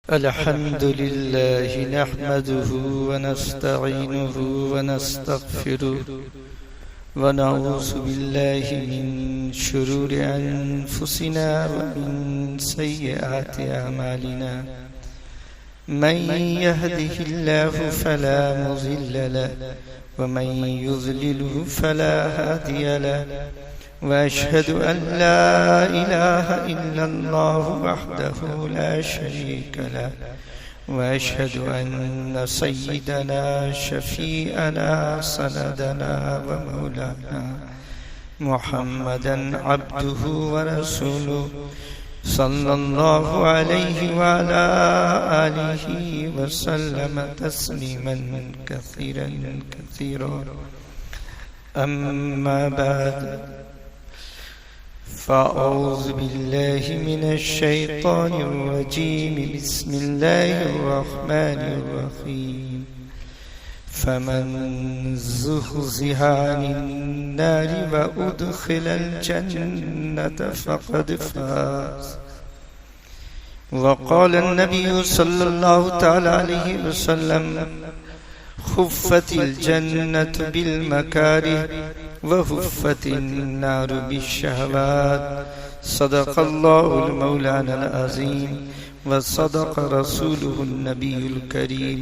अल्हम्दुलिल्लाह नहमदुहु व नस्तईनुहु व नस्तगफिरुहु व नऊज़ु बिल्लाहि मिन शुरूरि अनफुसिना व मिन सय्यिआति अमालिना मन यहदिहिल्लाहु फला मुज़िल्ल लहु व मन युज़लिलहु फला हादिय लहु व अशहदु अन ला इलाहा इल्लल्लाहु वहदहु ला शरीक लहु व अशहदु अन्न सय्यिदना शफीअना सनदना व मौलाना मुहम्मदन अब्दुहु व रसूलुहु सल्लल्लाहु अलैहि व अला आलिहि व सल्लम तस्लीमन कसीरन कसीरा अम्मा बाद फ़अऊज़ु बिल्लाहि मिनश शैतानिर रजीम बिस्मिल्लाहिर रहमानिर रहीम फमन ज़ुहज़िहा अनिन नारि व उदख़िलल जन्नत फ़क़द फ़ाज़ व क़ाल अन्नबिय्यु सल्लल्लाहु तआला अलैहि वसल्लम खुफ़्फ़तिल जन्नतु बिल मकारिह व हुफ़्फ़तिन नारु बिश्शहवात सदक़ल्लाहुल मौलानाल अज़ीम व सदक़ रसूलुहुन नबियुल करीम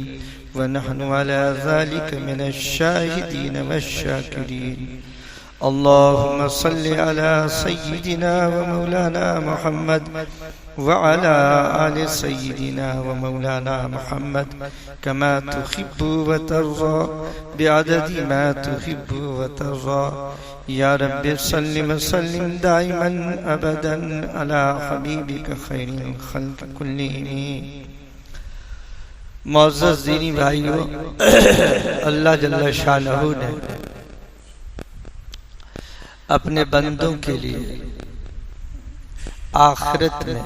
व नहनु अला ज़ालिका मिनश शाहिदीन वश्शाकिरीन अल्लाहुम्मा सल्लि अला सय्यिदिना व मौलाना मुहम्मद व अला आलि सय्यिदिना व मौलाना मुहम्मद कमा तुहिब्बु व तर्ज़ा बिअददि मा तुहिब्बु व तर्ज़ा या रब्बि सल्लि व सल्लिम दाइमन अबदन अला हबीबिका खैरिल खल्क़ कुल्लिहिम। मुअज़्ज़ज़ दीनी भाइयों, अल्लाह जल्ल शानहू ने अपने बंदों के लिए आखिरत में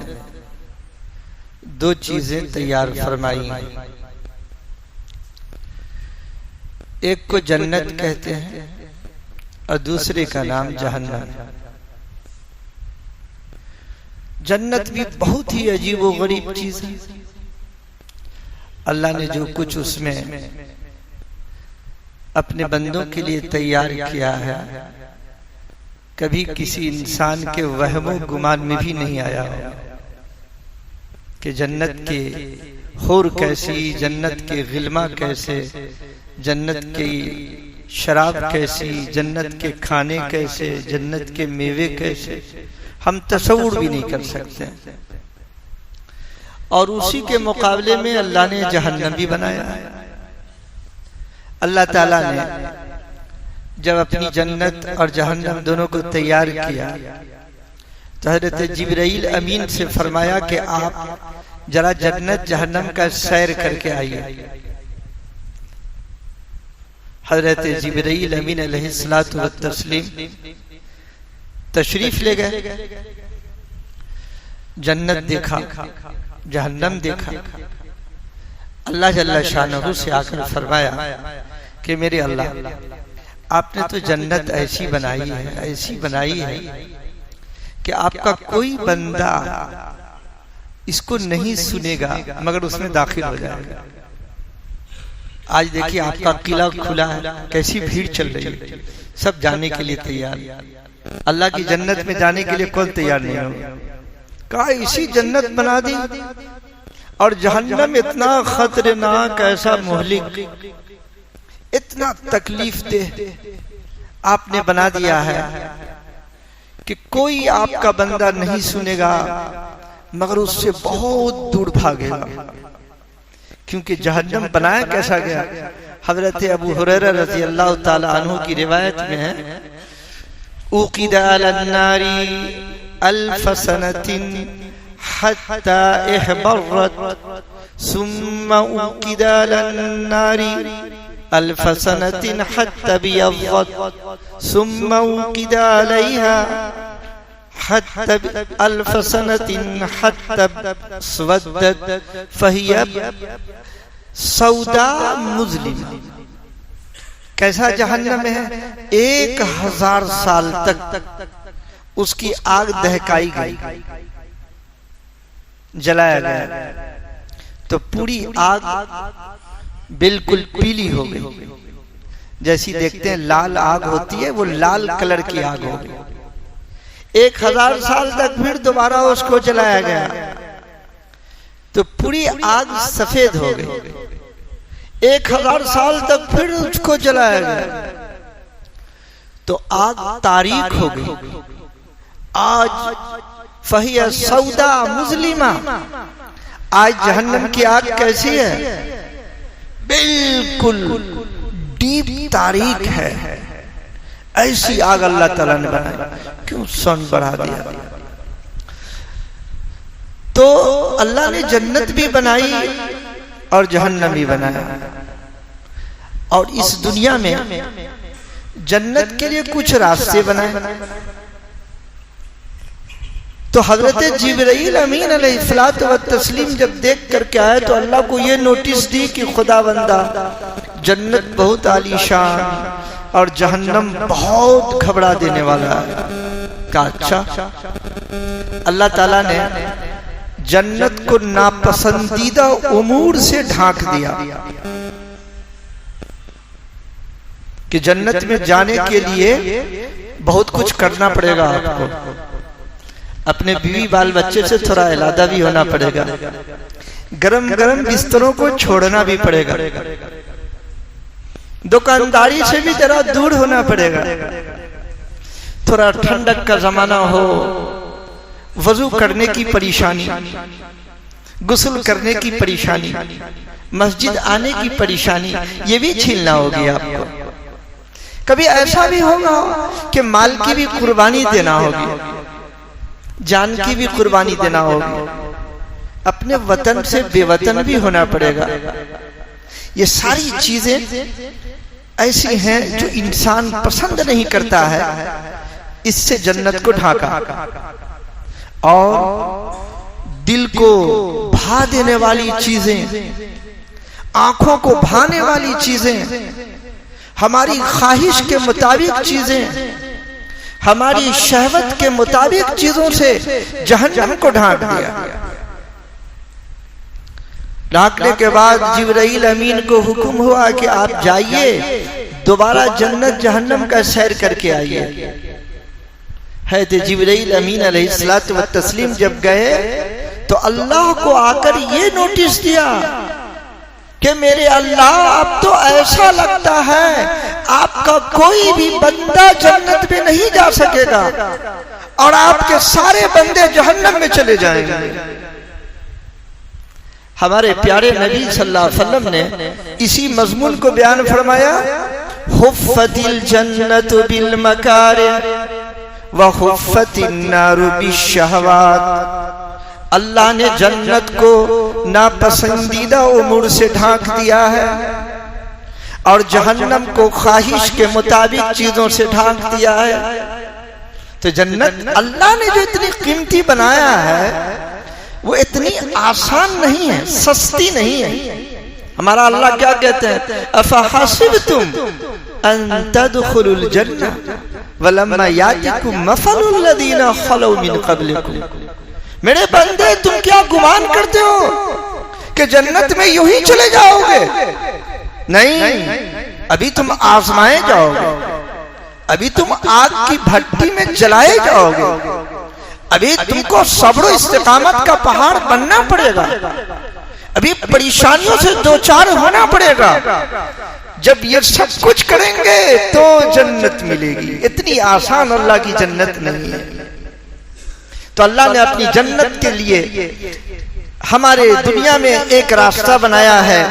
दो चीजें तैयार फरमाई हैं। एक को जन्नत कहते हैं और दूसरे का नाम जहन्नम। जन्नत भी बहुत ही अजीब व गरीब चीज है। अल्लाह ने जो कुछ उसमें अपने बंदों के लिए तैयार किया है, कभी किसी इंसान के वहमो गुमान में भी नहीं आया हो कि जन्नत के हूर कैसी, जन्नत के गिल्मा कैसे, जन्नत की शराब कैसी, जन्नत के खाने कैसे, जन्नत के मेवे कैसे, हम तसव्वुर भी नहीं कर सकते। और उसी के मुकाबले में अल्लाह ने जहन्नम भी बनाया है। अल्लाह ताला ने जब अपनी जन्नत और जहन्नम दोनों को तैयार किया तो हज़रत जिब्राइल अमीन से फरमाया कि आप जरा जन्नत जहन्नम का सैर करके आइए। हज़रत जिब्राइल अमीन अलैहिस्सलातु व तस्लीम तशरीफ ले गए, जन्नत देखा, जहन्नम देखा। अल्लाह जल्ल शानहू से आकर फरमाया कि मेरे अल्लाह, आपने तो जन्नत ऐसी बनाई है, ऐसी बनाई है कि आपका कोई बंदा इसको नहीं सुनेगा मगर उसमें दाखिल हो जाएगा। आज देखिए आपका किला खुला है, कैसी भीड़ चल रही है, सब जाने के लिए तैयार। अल्लाह की जन्नत में जाने के लिए कौन तैयार नहीं होगा? कहा इसी जन्नत बना दी और जहन्नम इतना खतरनाक, ऐसा मुहलिक, इतना तकलीफ दे आपने बना दिया है कि कोई आपका बंदा नहीं सुनेगा मगर उससे बहुत दूर भागेगा। क्योंकि जहन्नम बनाया कैसा गया? हजरत अबू हुरैरा रज़ी अल्लाह ताला अन्हु की रिवायत में है, उक़िदा अलन नारी अल्फ सनतिन हत्ता इहबरत सुम्मा उक़िदा अलन नारी अल्फ सनतिन हत्ता बियज़्ज़त सुम्मा उक़िदा अलैहा हत्ता अल्फ सनतिन हत्ता स्वद्दत फहिया सौदा मुज़लिमा। कैसा जहन्नम है? 1000 साल तक उसकी आग दहकाई गई, जलाया गया। तो पूरी आग बिल्कुल पीली हो गई। जैसी देखते हैं लाल आग होती है, वो लाल कलर की आग हो गई। 1000 साल तक फिर दोबारा उसको जलाया गया तो पूरी आग सफेद हो गई। 1000 साल तक फिर उसको जलाया गया तो आग तारीख हो गई। आज फहिया सौदा मुजलिमा, आज जहन्नम की आग कैसी है? बिल्कुल डीप तारीख है। ऐसी आग अल्लाह ताला ने बनाई। क्यों साउंड बढ़ा दिया? तो अल्लाह ने जन्नत भी बनाई और जहन्नम भी बनाया। और इस दुनिया में जन्नत के लिए कुछ रास्ते बनाए। तो हजरत जिब्राइल अमीन अलैहिस्सलातु व तस्लीम जब देख करके आए तो अल्लाह को ये नोटिस दी कि खुदावंदा जन्नत बहुत आलीशान और जहन्नम बहुत घबरा देने वाला है। का अच्छा, अल्लाह ताला ने जन्नत को नापसंदीदा उमूर से ढांक दिया कि जन्नत में जाने के लिए बहुत कुछ करना पड़ेगा आपको। अपने बीवी बाल बच्चे से थोड़ा अलग भी होना पड़ेगा, गरम गरम बिस्तरों को छोड़ना भी पड़ेगा, दुकानदारी से भी जरा दूर होना पड़ेगा, थोड़ा ठंडक का जमाना हो, वजू करने की परेशानी, गुस्ल करने की परेशानी, मस्जिद आने की परेशानी, ये भी छीलना होगी आपको। कभी ऐसा भी होगा कि माल की भी कुर्बानी देना होगी, जान की भी कुर्बानी देना होगी, अपने वतन से बेवतन भी होना पड़ेगा। ये सारी चीजें ऐसी हैं जो इंसान पसंद नहीं करता है। इससे जन्नत को ढाका और दिल को भा देने वाली चीजें, आंखों को भाने वाली चीजें, हमारी ख्वाहिश के मुताबिक चीजें, हमारी शहवत के मुताबिक चीजों से जहन्नम को ढांक दिया। ढांकने के बाद जिब्राइल अमीन को हुक्म हुआ कि आप जाइए दोबारा जन्नत जहन्नम का सैर करके आइए। है तो जिब्राइल अमीन अलैहिस्सलातु व तस्लीम जब गए तो अल्लाह को आकर ये नोटिस दिया कि मेरे अल्लाह, अब तो ऐसा लगता है आपका कोई भी बंदा जन्नत में नहीं जा सकेगा और आपके सारे बंदे जहन्नम में चले जाएंगे। हमारे प्यारे नबी सल्लल्लाहु अलैहि वसल्लम ने इसी मजमून को बयान फरमाया, हुफ़्फ़तिल जन्नतु बिल मकारिह व हुफ़्फ़तिन नारु बिश्शहवात। अल्लाह ने जन्नत को नापसंदीदा उमूर से ढांक दिया है और जहन्नम को ख्वाहिश के मुताबिक चीजों से ढांक दिया है। तो जन्नत अल्लाह ने जो इतनी कीमती बनाया है वो इतनी आसान नहीं है, सस्ती नहीं है। हमारा अल्लाह क्या कहते हैं, अफ़हसिबतुम अन तदखुलुल जन्नह वलम्मा यातिकुम मसलुल लदीना खलौ मिन क़ब्लिकुम। मेरे बंदे, तुम क्या गुमान करते हो कि जन्नत में यूं ही चले जाओगे? नहीं, अभी तुम आजमाए जाओगे, अभी तुम आग की भट्टी में जलाए जाओगे, अभी तुमको सब्र इस्तिकामत का पहाड़ बनना पड़ेगा, अभी परेशानियों से दो चार होना पड़ेगा। जब ये सब कुछ करेंगे तो जन्नत मिलेगी। इतनी आसान अल्लाह की जन्नत नहीं है। तो अल्लाह ने अपनी जन्नत के लिए हमारे दुनिया में एक रास्ता बनाया है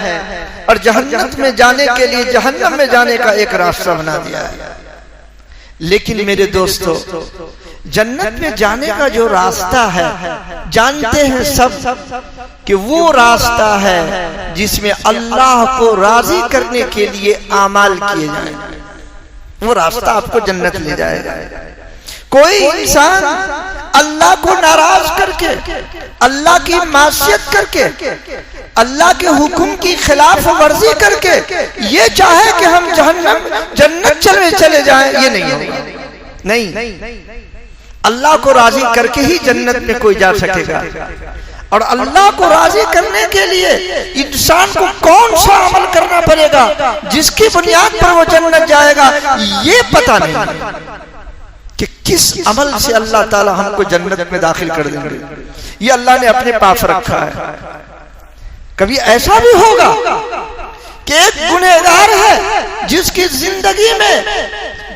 और जहन्नम में जाने के लिए, जहन्नम में जाने का एक रास्ता बना दिया है। लेकिन मेरे दोस्तों, जन्नत में जाने का जो रास्ता है जानते हैं सब कि वो रास्ता है जिसमें अल्लाह को राजी करने के लिए आमाल किए जाएंगे। वो रास्ता आपको जन्नत ले जाएगा। कोई इंसान अल्लाह को नाराज करके, अल्लाह की मासियत करके, अल्लाह के हुक्म की खिलाफ वर्जी करके ये चाहे कि हम जन्नत चले जाएं, ये नहीं होगा। नहीं, अल्लाह को राजी करके ही जन्नत में कोई जा सकेगा। और अल्लाह को राजी करने के लिए जिसकी बुनियाद पर वो जन्नत जाएगा, ये पता नहीं कि किस अमल से अल्लाह ताला हमको जन्नत में दाखिल कर देंगे। ये अल्लाह ने अपने पास रखा है। कभी ऐसा भी होगा कि एक गुनहगार है जिसकी जिंदगी में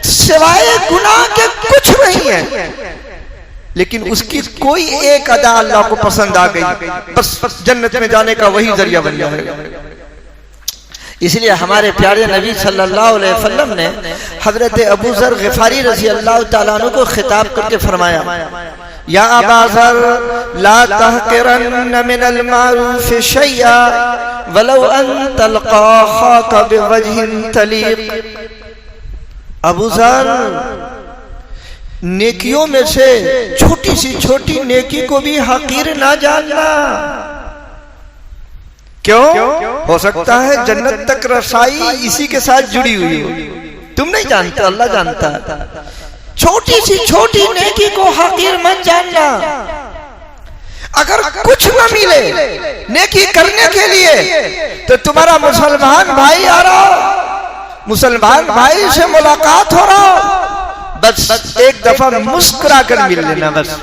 सिवाय गुनाह के कुछ नहीं है, लेकिन उसकी कोई एक अदा अल्लाह को पसंद आ गई, बस जन्नत में जाने का वही जरिया बन जाएगा। इसलिए हमारे प्यारे नबी सल्लल्लाहु अलैहि वसल्लम ने हजरत अबू ज़र ग़िफ़ारी रज़ी अल्लाह ताला अन्हु को खिताब करके फरमाया, या अबा ज़र ला तहक़िरन्न मिनल मारूफ़ शैया वलौ अन तल्क़ा अख़ाका बिवजहिन तलीक़। अबू ज़र, नेकियों में से छोटी सी छोटी नेकी को भी हकीर ना जानना। क्यों? हो सकता है जन्नत तक रसाई इसी के साथ जुड़ी हुई हो, तुम नहीं जानते, अल्लाह जानता है। छोटी सी छोटी नेकी को हकीर मत जानना। अगर कुछ न मिले नेकी करने के लिए तो तुम्हारा मुसलमान भाई आ रहा, मुसलमान भाई से मुलाकात हो रहा, बस एक दफा मुस्कुरा कर मिल लेना। बस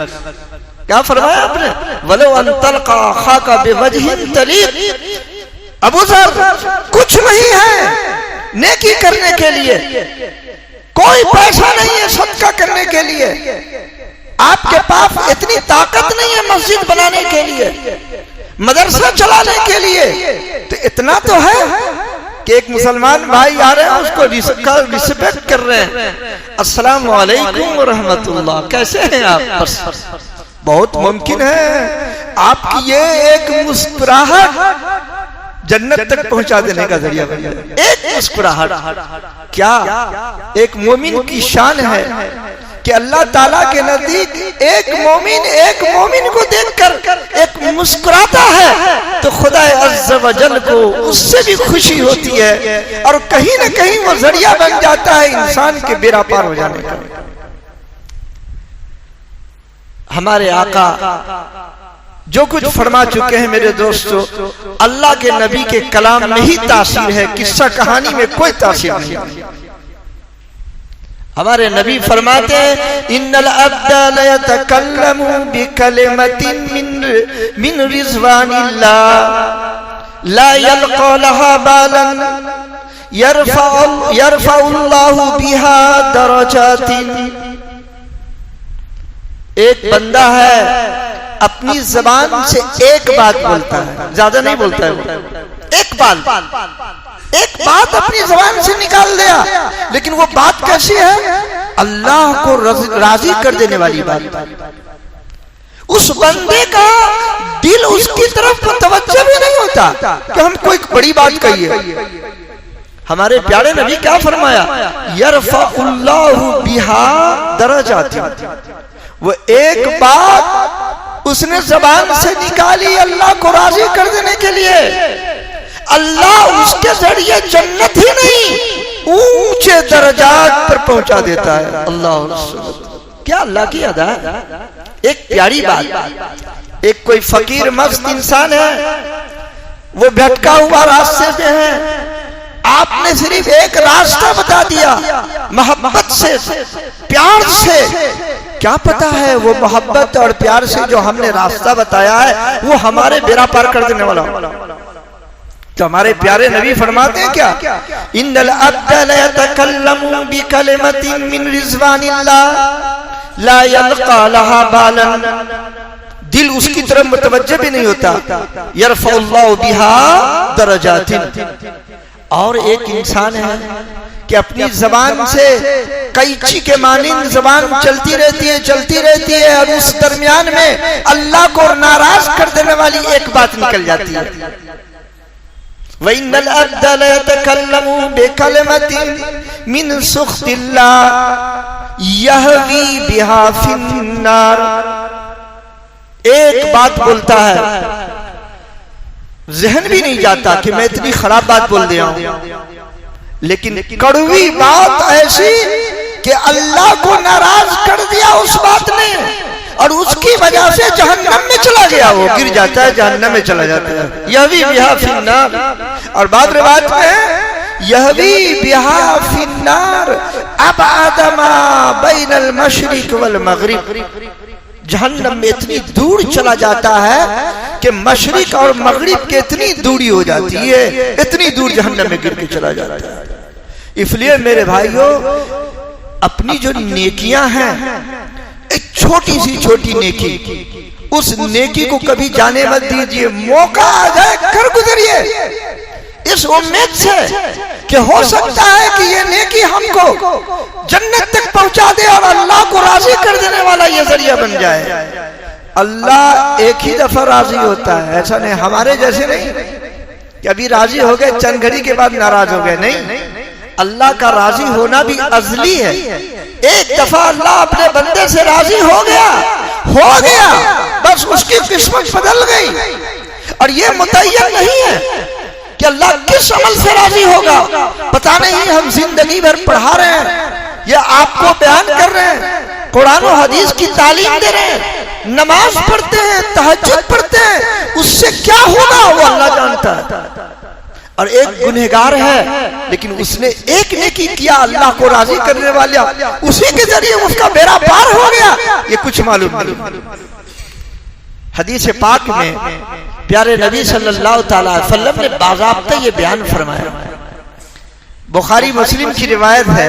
क्या फरमाया आपने? वलो अन तल्क़ा अख़ाका बिवजहिन तलीक़। अबू ज़र, कुछ नहीं है नेकी करने के लिए, कोई पैसा नहीं है सदका करने के लिए, आपके पास इतनी ताकत नहीं है मस्जिद बनाने के लिए, मदरसा चलाने के लिए, तो इतना तो है कि एक मुसलमान भाई आ रहे हैं, उसको रिस्पेक्ट कर रहे हैं, अस्सलाम वालेकुम व रहमतुल्लाह, कैसे हैं आप? बहुत मुमकिन है आपकी ये एक मुस्कुराहट जन्नत तक पहुंचा देने का जरिया बन जाए। एक मुस्कुराहट क्या एक मोमिन की शान है कि अल्लाह ताला के नजदीक एक मोमिन को देखकर एक मुस्कुराता है तो खुदा अज़्ज़ व जल को उससे भी खुशी होती है, और कहीं न कहीं वो जरिया बन जाता है इंसान के बेड़ा पार हो जाने का। हमारे आका जो कुछ फरमा चुके हैं मेरे दोस्तों, अल्लाह के नबी के कलाम में ही तासीर है, किस्सा कहानी में कोई तासीर नहीं। हमारे नबी फरमाते हैं, इन्नल अब्दा ला यतकल्लमु बिकलिमतिन मिन रिज़वानिल्लाह ला यल्क़ा लहा बालन यरफ़अुल्लाहु बिहा दरजातिन। एक बंदा है अपनी जबान से एक बात बोलता है, ज्यादा नहीं बोलता है, एक बात अपनी जबान से निकाल दिया, लेकिन वो बात कैसी है? अल्लाह को राजी कर देने वाली बात। उस बंदे का दिल उसकी तरफ तवज्जो भी नहीं होता कि हम कोई बड़ी बात कहिए। हमारे प्यारे नबी क्या फरमाया? यरफ़अुल्लाहु बिहा दरजातिन। वो एक बात उसने जबान से निकाली अल्लाह को राजी कर देने के लिए, अल्लाह उसके जरिए जन्नत ही नहीं ऊंचे दर्जात पर पहुंचा देता है। अल्लाह, क्या अल्लाह की अदा है। एक प्यारी बात, एक कोई फकीर मस्त इंसान है, वो भटका हुआ रास्ते पे है, आपने सिर्फ एक रास्ता बता दिया मोहब्बत से, प्यार से। क्या पता है वो मोहब्बत और प्यार से जो हमने रास्ता बताया है वो हमारे बेड़ा पार कर देने वाला। तो हमारे प्यारे नबी फरमाते हैं क्या? इन्नल अब्दा ला यतकल्लमु बिकलिमतिन मिन रिज़वानिल्लाह ला यल्क़ा लहा बालन। दिल उसकी तरफ मुतवज्जह भी नहीं होता। यरफ़अुल्लाहु बिहा दरजातिन। और एक इंसान है कि अपनी जबान से कैंची के मानिंद जबान चलती रहती है और उस दरमियान में अल्लाह को नाराज कर देने वाली एक बात निकल जाती है। वइन्नल अब्दा ला यतकल्लमु बिकलिमतिन मिन सुख़्तिल्लाह यहवी बिहा फिन्नार। एक बात बोलता है, जहन भी नहीं जाता कि मैं इतनी खराब बात बोल दिया हूं, लेकिन कड़वी बात ऐसी कि अल्लाह को नाराज कर दिया उस बात ने, और उसकी वजह से जहन्नम में चला गया, वो गिर जाता है, जहन्नम में चला जाता है। यह भी बिहा फिन्नार। और बाद रिवायत में यहवी बिहा फिन्नार अब आदमा बैनल मशरिक वल मगरिब, जहन्नम में इतनी दूर चला जाता है कि मशरिक और मगरिब की इतनी दूरी हो जाती है, इतनी दूर जहन्नम में गिर के चला जाता है। इसलिए मेरे भाइयों, अपनी जो नेकियां हैं, एक छोटी सी छोटी नेकी, उस नेकी को कभी जाने मत दीजिए। मौका आ जाए कर गुजरिए, इस उम्मीद से कि हो सकता है कि ये नेकी हमको जन्नत तक पहुंचा दे और अल्लाह को राजी कर देने वाला ये जरिया बन जाए। अल्लाह एक ही दफा राजी होता है, ऐसा नहीं हमारे जैसे नहीं कि अभी राजी हो गए चंद घड़ी के बाद नाराज हो गए, नहीं। अल्लाह का राजी होना भी अजली है। एक दफा अल्लाह अपने बंदे से राजी हो गया, बस उसकी किस्मत बदल गई। और ये मुतय्यन नहीं है कि अल्लाह किस अमल से राजी होगा, पता नहीं। हम जिंदगी भर पढ़ा रहे हैं, या आपको बयान कर रहे हैं, कुरान और हदीस की तालीम दे रहे हैं, नमाज पढ़ते हैं, तहज्जुद पढ़ते हैं, उससे क्या होगा वो अल्लाह जानता है। और एक गुनहगार है लेकिन उसने एक नेकी किया अल्लाह को राजी करने वाला, उसी के जरिए उसका बेड़ा पार हो गया, ये कुछ मालूम नहीं। हदीस पाक में प्यारे नबी सल्लल्लाहु अलैहि वसल्लम ने बाज़ाब्ता ये बयान फरमाया, बुखारी मुस्लिम की रिवायत है।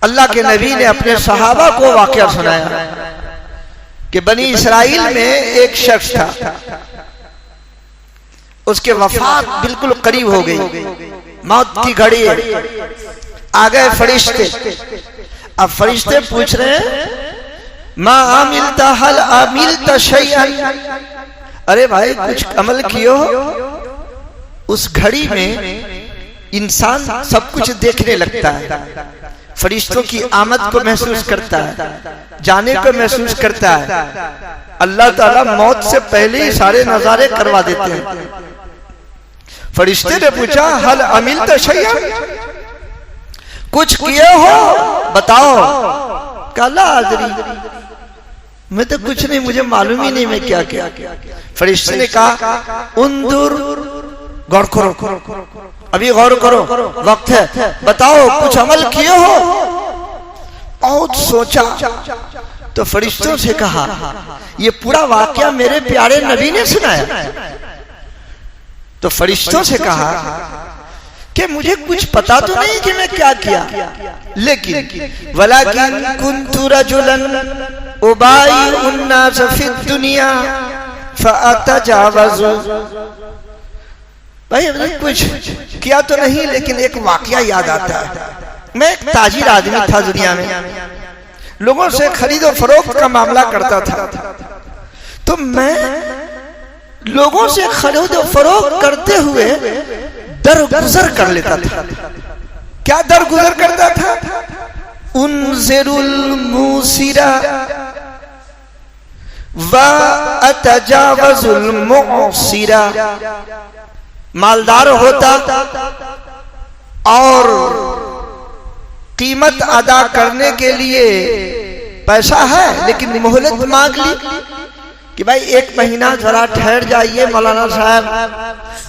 अल्लाह के नबी ने अपने सहाबा को वाकया सुनाया कि बनी इसराइल में एक शख्स था, उसके वफात बिल्कुल करीब हो गई, मौत की घड़ी है। आ गए फरिश्ते, अब फरिश्ते पूछ रहे हैं मा आमिलता हल आमिलता शैअन, अरे भाई कुछ अमल कियो। उस घड़ी में इंसान सब कुछ देखने लगता है, फरिश्तों की आमद को महसूस करता है, जाने को महसूस करता है। अल्लाह ताला मौत से पहले ही सारे नजारे करवा देते हैं। फरिश्ते ने पूछा हल अमिलता शैअन, कुछ किए हो बताओ। काला आदरी, मैं तो कुछ नहीं, मुझे मालूम ही नहीं मैं क्या किया। फरिश्ते ने कहा उन्दुर, गौर करो, अभी गौर करो, वक्त है, बताओ कुछ अमल किए हो। बहुत सोचा तो फरिश्तों से कहा ये पूरा वाकया मेरे प्यारे नबी ने सुनाया। तो फरिश्तों से कहा कि मुझे कुछ पता तो नहीं कि मैं क्या किया, लेकिन वलाकिन कुन्तु रजुलन उबाई उन्नास फी दुनिया फअतजावज़ु, भाई हमने कुछ किया तो नहीं, लेकिन एक वाकया याद आता है। मैं एक ताजिर आदमी था, दुनिया में लोगों से खरीदो फरोख्त का मामला करता था, तो मैं लोगों से खरीदो फरोख्त करते हुए दरगुजर कर लेता था। क्या दरगुजर करता था? उनज़िरुल मूसिरा व अतजावजुल मुअसिरा, मालदार होता और कीमत अदा करने के लिए पैसा है, लेकिन मोहलत मांग ली कि भाई एक महीना जरा ठहर जाइए मौलाना साहब,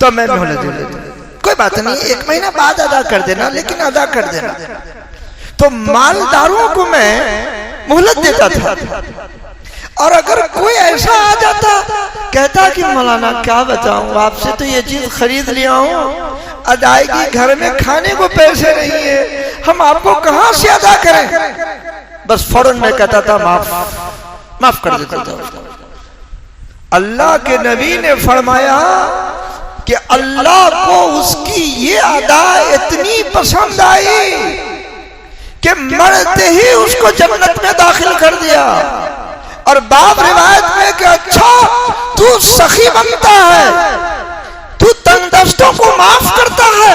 तो मैं मोहलत दे देता, कोई बात नहीं, एक महीना बाद अदा कर देना, लेकिन अदा कर देना। तो मालदारों को मैं मोहलत देता था। और अगर कोई ऐसा आ जाता कहता कि मौलाना क्या बताऊं, आपसे तो ये चीज खरीद लिया हूं, अदायगी घर में खाने को पैसे नहीं है, हम आपको कहां से अदा करें। बस फौरन मैं कहता था माफ कर देता था। अल्लाह के नबी ने फरमाया कि अल्लाह को उसकी ये अदा इतनी पसंद आई कि मरते ही उसको जन्नत में दाखिल कर दिया। और बाप रिवायत में कि अच्छा तू सखी बनता है, तू तंगदस्तों को माफ करता है,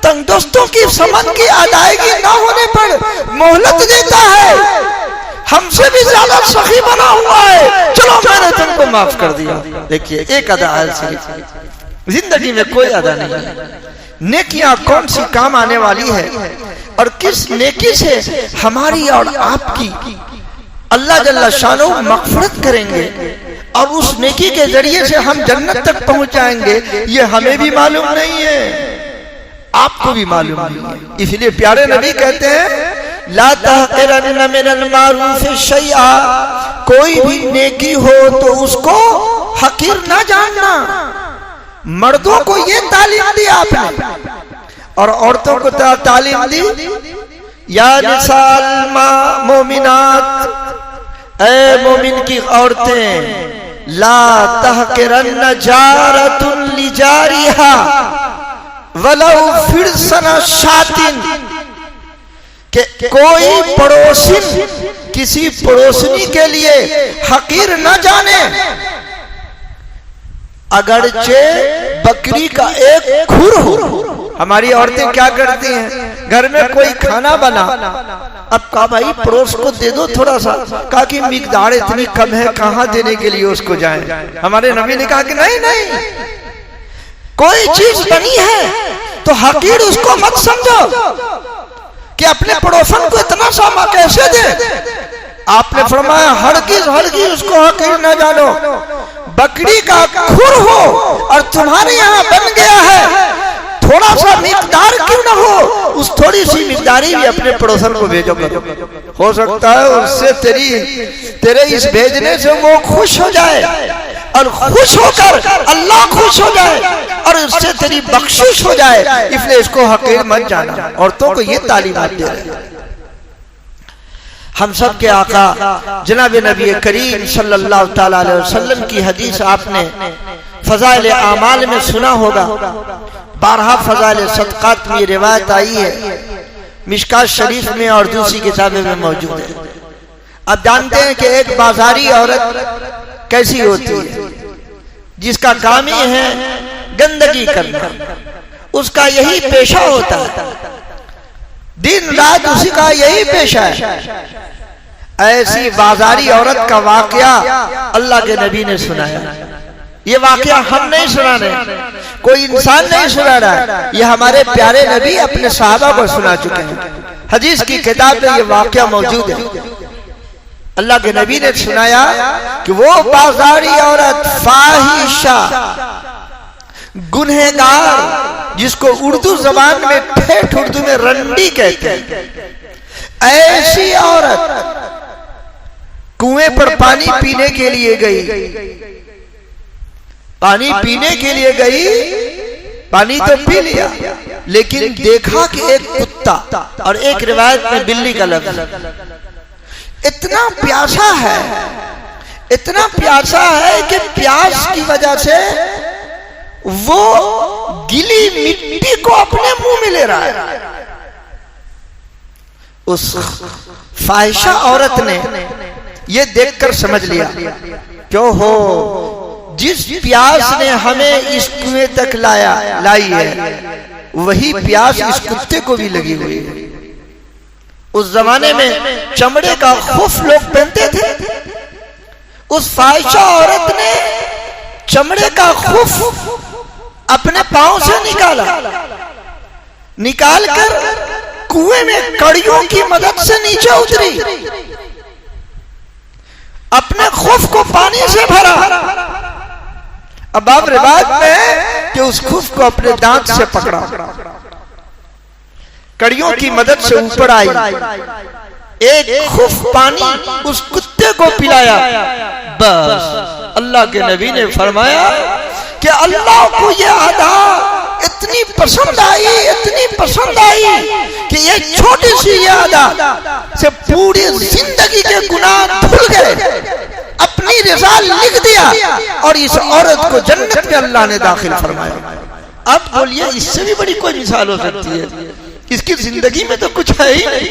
तंगदस्तों की समन की अदायगी ना होने पर मोहलत देता है, हमसे भी ज्यादा सखी बना हुआ है, चलो मैंने तुमको माफ कर दिया। देखिए एक अदा है, जिंदगी में कोई अदा नहीं है। नेकियां कौन सी काम आने वाली है और किस नेकी से हमारी और आपकी अल्लाह जल्ला शानो मग़फ़िरत करेंगे और उस नेकी के जरिए से हम जन्नत तक पहुंच जाएंगे, ये हमें भी मालूम नहीं है। आपको भी मालूम नहीं है। इसलिए प्यारे नबी कहते हैं ला तहक़िरन्न मिनल मारूफ़ शैआ, कोई भी नेकी हो तो उसको हकीर ना जानना। मर्दों को ये तालीम दी आपने और औरतों को तालीम दी या निसाल मोमिनात, ऐ मोमिन की औरतें, ला तहक़िरन्न जारतुन लिजारिहा वलौ फिरसन शातिन, कि कोई पड़ोसी किसी पड़ोसनी के लिए हकीर न जाने, अगरचे बकरी का एक खुर हो। हमारी औरतें क्या करती हैं, घर में कोई खाना बना, अब कहा भाई पड़ोस को दे दो थोड़ा सा, कहा कि मिकदार इतनी कम है कहां देने के लिए उसको जाएं। हमारे नबी ने कहा कि नहीं नहीं, कोई चीज बनी है तो हकीर उसको मत समझो कि अपने पड़ोसन को इतना सामा कैसे दे। आपने फरमाया हरगिज़ हरगिज़ उसको हकीर न जानो। बकरी का खुर हो और तुम्हारे यहाँ बन गया है, थोड़ा सा मिकदार क्यों ना हो, उस थोड़ी सी मिकदारी भी अपने पड़ोसन को भेजो करो। हो सकता है उससे तेरे इस भेजने से वो खुश हो जाए और खुश होकर अल्लाह खुश हो जाए और उससे तेरी बख्शिश हो जाए, इसलिए इसको हकीर मत जाना। औरतों को ये तालीमात दे रहे हैं। हम सब के आका जनाब नबी करीम सल्लल्लाहु ताला अलैहि वसल्लम की हदीस आपने फज़ाइल आमाल में सुना होगा। बारहा फज़ाइल सदक़ात में रिवायत आई है, मिशकात शरीफ में और दूसरी किताबें में मौजूद है। अब जानते हैं कि एक बाजारी औरत कैसी होती है, जिसका काम ही है गंदगी करना, उसका यही पेशा होता है, दिन रात उसी का यही पेशा है। ऐसी बाजारी औरत का वाकया अल्लाह के नबी ने सुनाया। ये वाकया हम नहीं सुना रहे, कोई इंसान नहीं सुना रहा, ये हमारे प्यारे नबी अपने सहाबा को सुना चुके हैं। हदीस की किताब में ये वाकया मौजूद है। अल्लाह के नबी ने सुनाया कि वो बाजारी औरत फाहिशा, गुनहगार, जिसको उर्दू जबान में ठेठ उर्दू में रंडी कहते हैं, ऐसी औरत कुएं पर पानी पीने के लिए गई। पानी पीने के लिए गई, पानी तो पी लिया, लेकिन देखा कि एक कुत्ता और एक रिवायत में बिल्ली का लफ्ज इतना प्यासा है, इतना प्यासा है कि प्यास की वजह से वो गीली मिट्टी को अपने मुंह में ले रहा है। उस फाहिशा औरत ने ये देखकर समझ लिया, क्यों हो, जिस प्यास ने हमें इस कुएं तक लाई है, वही प्यास इस कुत्ते को भी लगी हुई है। उस जमाने में चमड़े का खुफ लोग पहनते थे। उस फाहिशा औरत ने चमड़े का खुफ अपने पांव से निकालकर कुएं में कड़ियों की मदद से नीचे उतरी, अपने खुफ को पानी से भरा। अब आप रिवायत में कि उस खुफ को अपने दांत से पकड़ा, कड़ियों की मदद से ऊपर आई, एक खुफ पानी उस कुत्ते को पिलाया। बस अल्लाह के नबी ने फरमाया कि अल्लाह को यह अदा इतनी पसंद आई, इतनी पसंद आई कि ये छोटी सी ये अदा से पूरी जिंदगी के गुनाह धुल गए, अपनी रज़ा लिख दिया और इस औरत को जन्नत में अल्लाह ने दाखिल फरमाया। अब बोलिए इससे भी बड़ी कोई मिसाल हो सकती है? इसकी जिंदगी में तो कुछ है ही नहीं,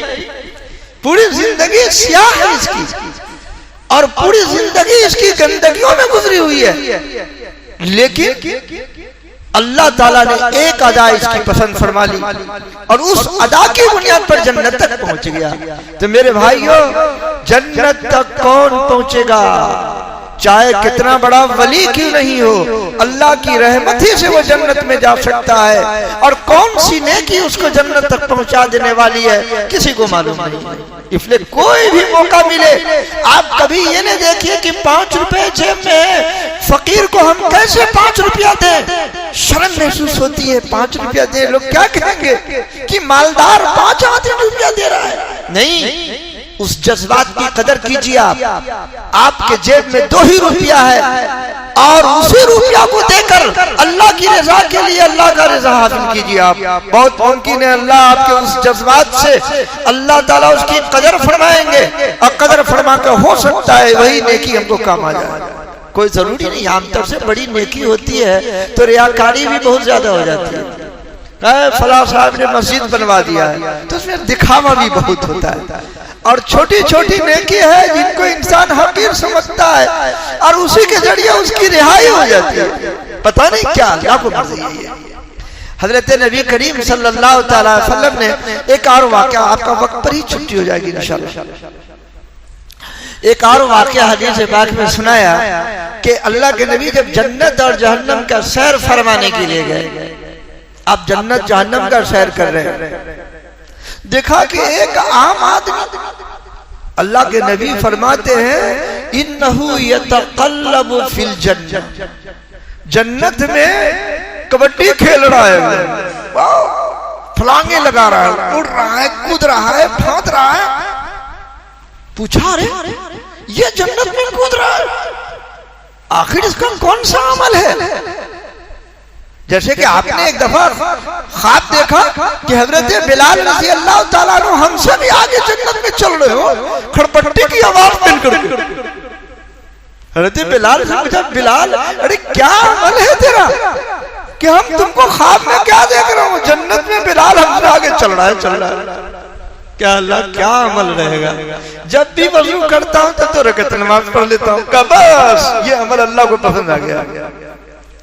पूरी जिंदगी स्याह है इसकी और पूरी जिंदगी इसकी गंदगियों में गुजरी हुई है, लेकिन अल्लाह ताला ने एक अदा इसकी पसंद फरमा ली और उस अदा की बुनियाद पर जन्नत तक पहुंच गया। तो मेरे भाइयों, जन्नत तक कौन पहुंचेगा? चाहे कितना बड़ा वली क्यों नहीं हो, अल्लाह की रहमत ही से वो जन्नत में जा सकता है। और कौन सी नेकी उसको जन्नत तक पहुंचा देने वाली है, किसी को मालूम नहीं। इसलिए कोई भी मौका मिले, आप कभी ये नहीं देखिए कि 5 रुपए जेब में है, फकीर को हम कैसे 5 रुपया दें। शर्म महसूस होती है। 5 रुपया दे, लोग क्या कहेंगे कि मालदार 5 रुपया दे रहा है। नहीं, उस जज्बात की कदर कीजिए। आपके जेब में 2 ही रुपया है और उसी रुपया को देकर अल्लाह की रजा के लिए अल्लाह का रजा हासिल कीजिए। आप बहुत मुमकिन है अल्लाह आपके उस जज्बात से अल्लाह ताला उसकी कदर फरमाएंगे और कदर फरमा कर हो सकता है वही नेकी हमको काम आ जाए। कोई जरूरी नहीं, आमतौर से बड़ी नेकी होती है तो रियाकारी भी बहुत ज्यादा हो जाती है। फला साहब ने मस्जिद बनवा दिया है तो उसमें दिखावा भी बहुत होता है। और छोटी छोटी नेकी है जिनको इंसान हकीर समझता है और उसी के जरिए उसकी रिहाई हो जाती है। पता नहीं क्या अल्लाह को मर्जी है। हजरत नबी करीम सल्लल्लाहु अलैहि वसल्लम ने एक और वाकया, आपका वक्त पर ही छुट्टी हो जाएगी इंशाअल्लाह, एक और वाकया हदीस पाक में सुनाया कि अल्लाह के नबी जब जन्नत और जहन्नम का सैर फरमाने के लिए गए, आप जन्नत जहन्नम का सैर कर रहे हैं, देखा कि एक आम आदमी, अल्लाह के नबी फरमाते हैं इन्नहु यतक़ल्लबु फिल जन्नत, जन्नत में कबड्डी खेल रहा है, फलांगे लगा रहा है, उड़ रहा है, कूद रहा है, फांद रहा है। पूछा रे ये जन्नत में कूद रहा है, आखिर इसका कौन सा अमल है? जैसे कि आपने एक दफा ख्वाब देखा कि हजरत बिलाल रज़ी अल्लाह ताला अन्हु हमसे भी आगे जन्नत में चल रहे हो, खड़पट्टी की आवाज मिलकर हजरत बिलाल से पूछा, बिलाल अरे क्या अमल है तेरा कि हम तुमको ख्वाब में क्या देख रहा हूँ, जन्नत में बिलाल हमसे आगे चल रहा है। क्या अल्लाह क्या अमल रहेगा? जब भी वजू करता हूँ तो 2 रकात नमाज पढ़ लेता हूँ, बस ये अमल अल्लाह को पसंद आ गया।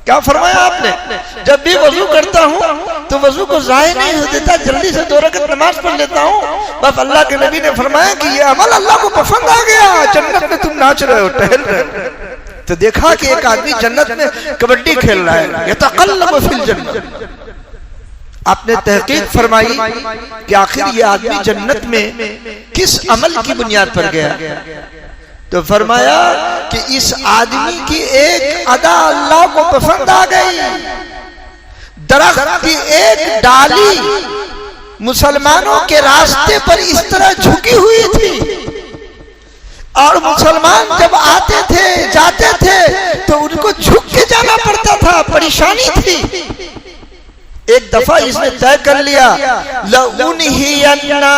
क्या फरमाया आपने? जब भी वजू करता हूँ तो वजू को जाहिर नहीं हो देता, जल्दी से 2 रकात नमाज पढ़ लेता हूँ। बस अल्लाह के नबी ने फरमाया कि ये अमल अल्लाह को पसंद आ गया, जन्नत में तुम नाच रहे हो, टहल रहे हो। तो देखा कि एक आदमी जन्नत में कबड्डी खेल रहा है, यतक़ल्लबु फिल जन्नत। आपने तहकीक फरमाई कि आखिर ये आदमी जन्नत में किस अमल की बुनियाद पर गया? तो फरमाया कि इस आदमी की एक अदा अल्लाह को पसंद आ गई। दरख्त की एक डाली मुसलमानों के रास्ते पर इस तरह झुकी हुई थी और मुसलमान जब आते थे जाते थे तो उनको झुक के जाना पड़ता था, परेशानी थी। एक दफा इसने तय कर लिया लउनहियन्ना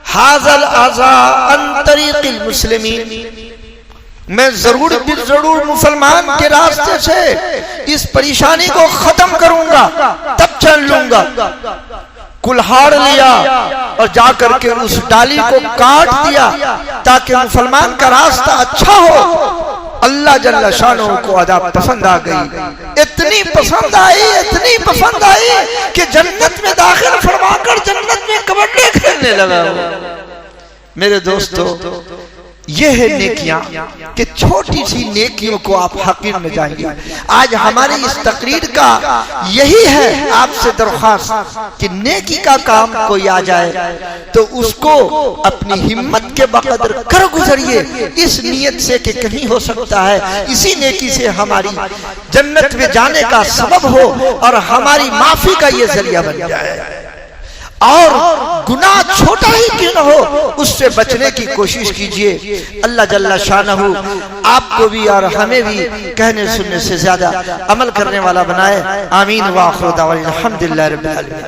हाज़ल अज़ा अन तरीक़िल मुस्लिमीन, मैं जरूर मुसलमान के रास्ते से इस परेशानी को खत्म करूंगा, तब चल लूंगा। कुल्हाड़ लिया और जाकर के उस डाली को काट दिया ताकि मुसलमान का रास्ता अच्छा हो। अल्लाह जल्ला शानो को अदा पसंद आ गई, इतनी पसंद आई कि जन्नत में दाखिल फरमाकर जन्नत में कबड्डी खेलने लगा। मेरे दोस्तों, ये है नेकियां कि छोटी सी नेकियों को आप हकीर न जाएंगे। आज हमारी इस तकरीर का यही है आपसे दरख्वास्त कि नेकी का काम कोई आ जाए तो उसको अपनी हिम्मत के बकदर कर गुजरिए, इस नियत से कि कहीं हो सकता है इसी नेकी से हमारी जन्नत में जाने का सबब हो और हमारी माफी का ये जरिया बन जाए। और गुनाह छोटा ही क्यों न हो उससे बचने की कोशिश कीजिए। अल्लाह जल्ला शानहू आपको भी और हमें भी कहने सुनने से ज्यादा अमल करने वाला बनाए। आमीन व आखिर दावाना अल्हम्दुलिल्लाहि रब्बिल आलमीन।